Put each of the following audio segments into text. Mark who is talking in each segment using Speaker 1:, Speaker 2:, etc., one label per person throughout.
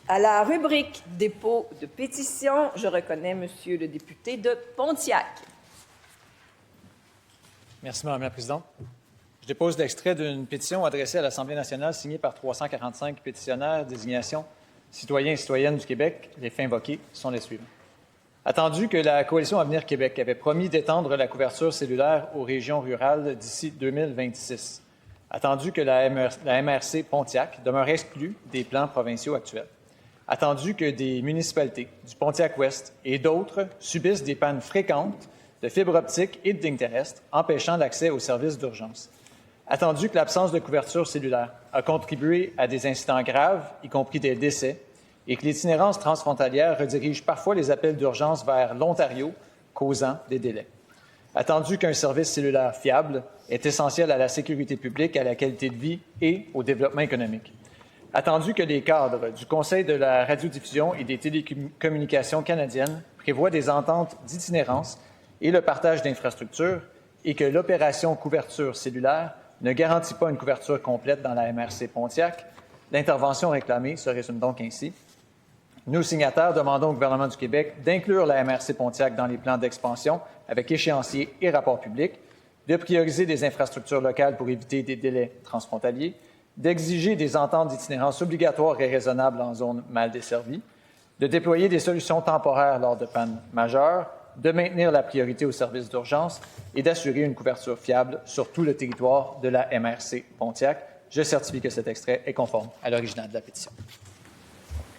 Speaker 1: À la rubrique dépôt de pétition, je reconnais Monsieur le député de Pontiac.
Speaker 2: Merci, Mme la Présidente. Je dépose l'extrait d'une pétition adressée à l'Assemblée nationale signée par 345 pétitionnaires, désignation citoyens et citoyennes du Québec. Les faits invoqués sont les suivants. Attendu que la Coalition Avenir Québec avait promis d'étendre la couverture cellulaire aux régions rurales d'ici 2026. Attendu que la MRC Pontiac demeure exclue des plans provinciaux actuels. Attendu que des municipalités du Pontiac-Ouest et d'autres subissent des pannes fréquentes de fibres optiques et de lignes terrestres, empêchant l'accès aux services d'urgence. Attendu que l'absence de couverture cellulaire a contribué à des incidents graves, y compris des décès, et que l'itinérance transfrontalière redirige parfois les appels d'urgence vers l'Ontario, causant des délais. Attendu qu'un service cellulaire fiable est essentiel à la sécurité publique, à la qualité de vie et au développement économique. Attendu que les cadres du Conseil de la radiodiffusion et des télécommunications canadiennes prévoient des ententes d'itinérance et le partage d'infrastructures et que l'opération couverture cellulaire ne garantit pas une couverture complète dans la MRC Pontiac, l'intervention réclamée se résume donc ainsi. Nous, signataires, demandons au gouvernement du Québec d'inclure la MRC Pontiac dans les plans d'expansion avec échéancier et rapport public, de prioriser des infrastructures locales pour éviter des délais transfrontaliers, d'exiger des ententes d'itinérance obligatoires et raisonnables en zones mal desservies, de déployer des solutions temporaires lors de pannes majeures, de maintenir la priorité aux services d'urgence et d'assurer une couverture fiable sur tout le territoire de la MRC Pontiac. Je certifie que cet extrait est conforme à l'original de la pétition.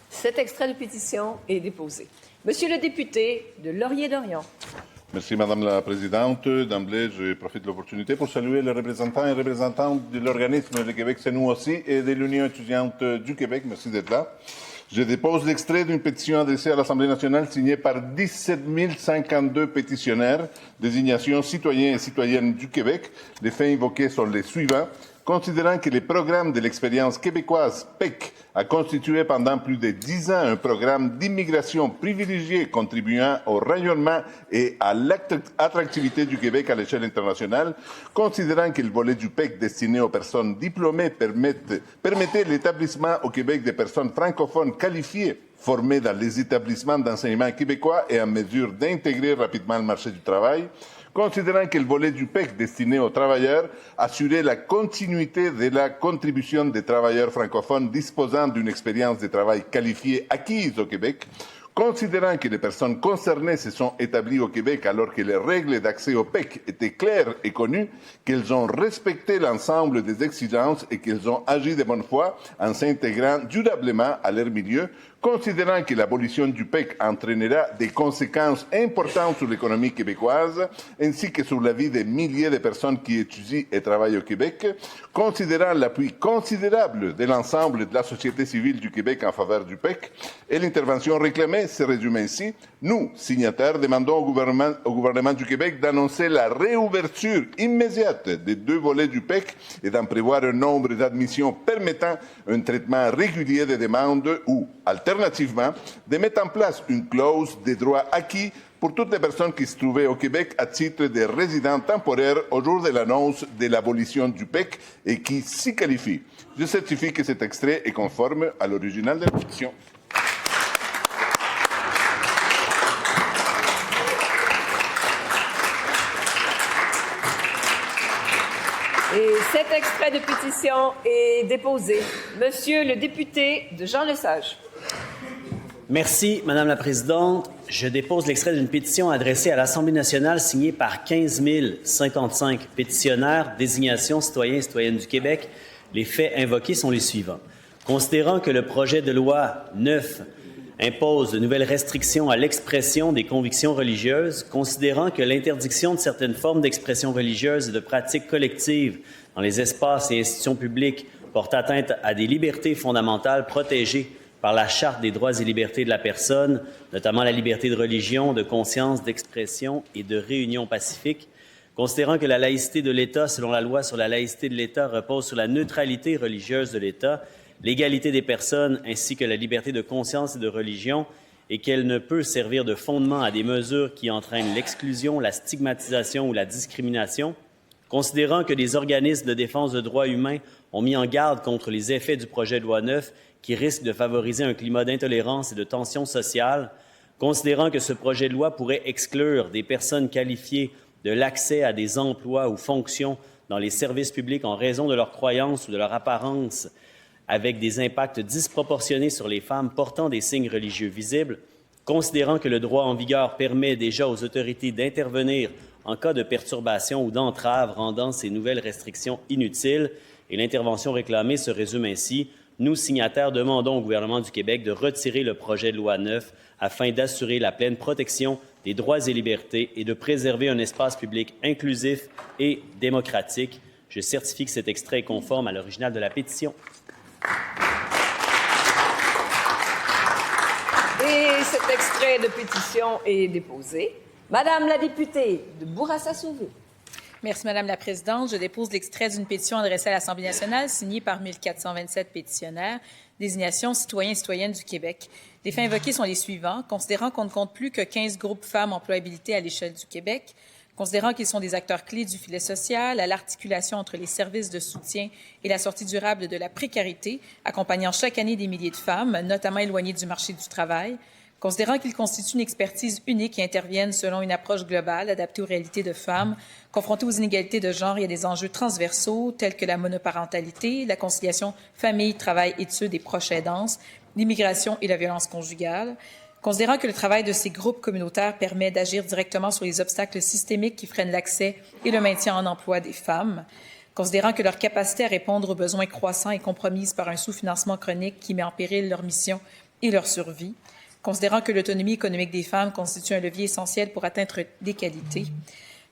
Speaker 1: Cet extrait de pétition est déposé. Monsieur le député de Laurier-Dorion.
Speaker 3: Merci, Madame la Présidente. D'emblée, je profite de l'opportunité pour saluer les représentants et représentantes de l'organisme Le Québec, c'est nous aussi, et de l'Union étudiante du Québec. Merci d'être là. Je dépose l'extrait d'une pétition adressée à l'Assemblée nationale signée par 17 052 pétitionnaires, désignation citoyens et citoyennes du Québec. Les faits invoqués sont les suivants. Considérant que le programme de l'expérience québécoise PEC a constitué pendant plus de 10 ans un programme d'immigration privilégié contribuant au rayonnement et à l'attractivité du Québec à l'échelle internationale, considérant que le volet du PEC destiné aux personnes diplômées permettait l'établissement au Québec des personnes francophones qualifiées formées dans les établissements d'enseignement québécois et en mesure d'intégrer rapidement le marché du travail, considérant que le volet du PEC destiné aux travailleurs assurait la continuité de la contribution des travailleurs francophones disposant d'une expérience de travail qualifiée acquise au Québec, considérant que les personnes concernées se sont établies au Québec alors que les règles d'accès au PEC étaient claires et connues, qu'elles ont respecté l'ensemble des exigences et qu'elles ont agi de bonne foi en s'intégrant durablement à leur milieu, considérant que l'abolition du PEC entraînera des conséquences importantes sur l'économie québécoise, ainsi que sur la vie des milliers de personnes qui étudient et travaillent au Québec, considérant l'appui considérable de l'ensemble de la société civile du Québec en faveur du PEC, et l'intervention réclamée se résume ainsi. Nous, signataires, demandons au gouvernement du Québec d'annoncer la réouverture immédiate des 2 volets du PEC et d'en prévoir un nombre d'admissions permettant un traitement régulier des demandes ou, alternativement, de mettre en place une clause des droits acquis pour toutes les personnes qui se trouvaient au Québec à titre de résidents temporaires au jour de l'annonce de l'abolition du PEC et qui s'y qualifient. Je certifie que cet extrait est conforme à l'original de la pétition.
Speaker 1: Et cet extrait de pétition est déposé. Monsieur le député de Jean-Lesage.
Speaker 4: Merci, Madame la Présidente. Je dépose l'extrait d'une pétition adressée à l'Assemblée nationale signée par 15 055 pétitionnaires, désignation citoyens et citoyennes du Québec. Les faits invoqués sont les suivants. Considérant que le projet de loi 9 impose de nouvelles restrictions à l'expression des convictions religieuses, considérant que l'interdiction de certaines formes d'expression religieuse et de pratiques collectives dans les espaces et institutions publiques porte atteinte à des libertés fondamentales protégées par la Charte des droits et libertés de la personne, notamment la liberté de religion, de conscience, d'expression et de réunion pacifique, considérant que la laïcité de l'État, selon la loi sur la laïcité de l'État, repose sur la neutralité religieuse de l'État, l'égalité des personnes ainsi que la liberté de conscience et de religion, et qu'elle ne peut servir de fondement à des mesures qui entraînent l'exclusion, la stigmatisation ou la discrimination, considérant que des organismes de défense de droits humains ont mis en garde contre les effets du projet de loi 9 qui risque de favoriser un climat d'intolérance et de tension sociale, considérant que ce projet de loi pourrait exclure des personnes qualifiées de l'accès à des emplois ou fonctions dans les services publics en raison de leur croyance ou de leur apparence, avec des impacts disproportionnés sur les femmes portant des signes religieux visibles, considérant que le droit en vigueur permet déjà aux autorités d'intervenir en cas de perturbation ou d'entrave rendant ces nouvelles restrictions inutiles, et l'intervention réclamée se résume ainsi. Nous, signataires, demandons au gouvernement du Québec de retirer le projet de loi 9 afin d'assurer la pleine protection des droits et libertés et de préserver un espace public inclusif et démocratique. Je certifie que cet extrait est conforme à l'original de la pétition.
Speaker 1: Et cet extrait de pétition est déposé. Madame la députée de Bourassa-Sauvé.
Speaker 5: Merci, Madame la Présidente. Je dépose l'extrait d'une pétition adressée à l'Assemblée nationale signée par 1427 pétitionnaires, désignation citoyens et citoyennes du Québec. Les faits invoqués sont les suivants. Considérant qu'on ne compte plus que 15 groupes femmes employabilité à l'échelle du Québec, considérant qu'ils sont des acteurs clés du filet social, à l'articulation entre les services de soutien et la sortie durable de la précarité, accompagnant chaque année des milliers de femmes, notamment éloignées du marché du travail, considérant qu'ils constituent une expertise unique et interviennent selon une approche globale adaptée aux réalités de femmes, confrontées aux inégalités de genre et à des enjeux transversaux tels que la monoparentalité, la conciliation famille, travail, études et proches aidances, l'immigration et la violence conjugale, considérant que le travail de ces groupes communautaires permet d'agir directement sur les obstacles systémiques qui freinent l'accès et le maintien en emploi des femmes, considérant que leur capacité à répondre aux besoins croissants est compromise par un sous-financement chronique qui met en péril leur mission et leur survie, considérant que l'autonomie économique des femmes constitue un levier essentiel pour atteindre l'égalité,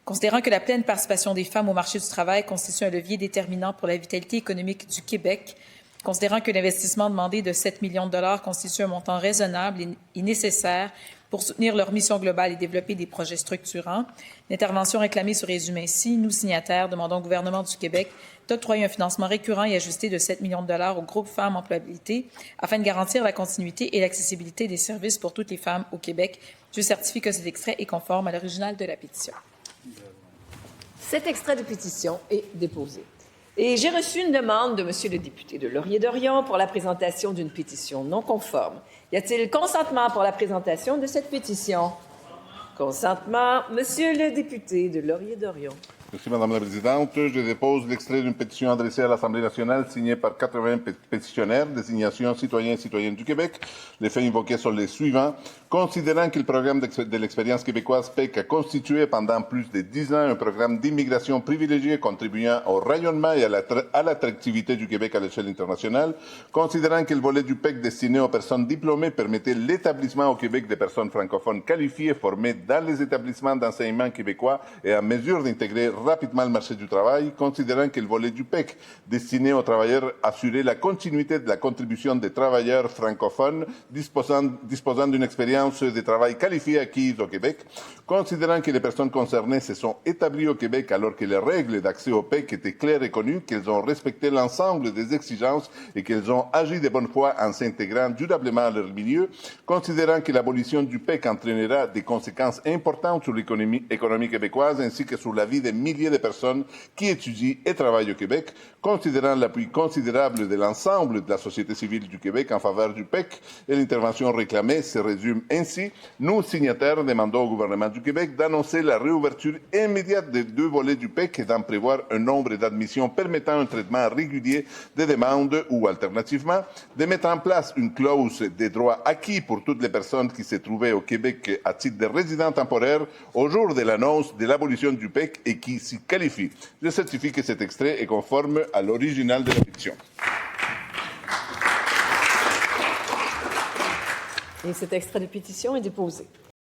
Speaker 5: considérant que la pleine participation des femmes au marché du travail constitue un levier déterminant pour la vitalité économique du Québec, considérant que l'investissement demandé de 7 millions de dollars constitue un montant raisonnable et nécessaire pour soutenir leur mission globale et développer des projets structurants. L'intervention réclamée se résume ainsi. Nous, signataires, demandons au gouvernement du Québec d'octroyer un financement récurrent et ajusté de 7 millions de dollars au groupe Femmes Employabilité afin de garantir la continuité et l'accessibilité des services pour toutes les femmes au Québec. Je certifie que cet extrait est conforme à l'original de la pétition.
Speaker 1: Cet extrait de pétition est déposé. Et j'ai reçu une demande de Monsieur le député de Laurier-Dorion pour la présentation d'une pétition non conforme. Y a-t-il consentement pour la présentation de cette pétition? Consentement. Monsieur le député de Laurier-Dorion.
Speaker 3: Merci, Madame la Présidente. Je dépose l'extrait d'une pétition adressée à l'Assemblée nationale signée par 80 pétitionnaires, désignation citoyens et citoyennes du Québec. Les faits invoqués sont les suivants. Considérant que le programme de l'expérience québécoise PEC a constitué pendant plus de 10 ans un programme d'immigration privilégié contribuant au rayonnement et à l'attractivité du Québec à l'échelle internationale, considérant que le volet du PEC destiné aux personnes diplômées permettait l'établissement au Québec des personnes francophones qualifiées formées dans les établissements d'enseignement québécois et en mesure d'intégrer rapidement le marché du travail, considérant que le volet du PEC destiné aux travailleurs assurait la continuité de la contribution des travailleurs francophones disposant d'une expérience de travail qualifiée acquise au Québec, considérant que les personnes concernées se sont établies au Québec alors que les règles d'accès au PEC étaient claires et connues, qu'elles ont respecté l'ensemble des exigences et qu'elles ont agi de bonne foi en s'intégrant durablement à leur milieu, considérant que l'abolition du PEC entraînera des conséquences importantes sur l'économie québécoise ainsi que sur la vie des milliers de personnes qui étudient et travaillent au Québec, considérant l'appui considérable de l'ensemble de la société civile du Québec en faveur du PEC et l'intervention réclamée se résume ainsi. Nous, signataires, demandons au gouvernement du Québec d'annoncer la réouverture immédiate des 2 volets du PEC et d'en prévoir un nombre d'admissions permettant un traitement régulier des demandes ou, alternativement, de mettre en place une clause des droits acquis pour toutes les personnes qui se trouvaient au Québec à titre de résidents temporaires au jour de l'annonce de l'abolition du PEC et qui s'y qualifient. Je certifie que cet extrait est conforme à l'original de la pétition.
Speaker 1: Et cet extrait de pétition est déposé.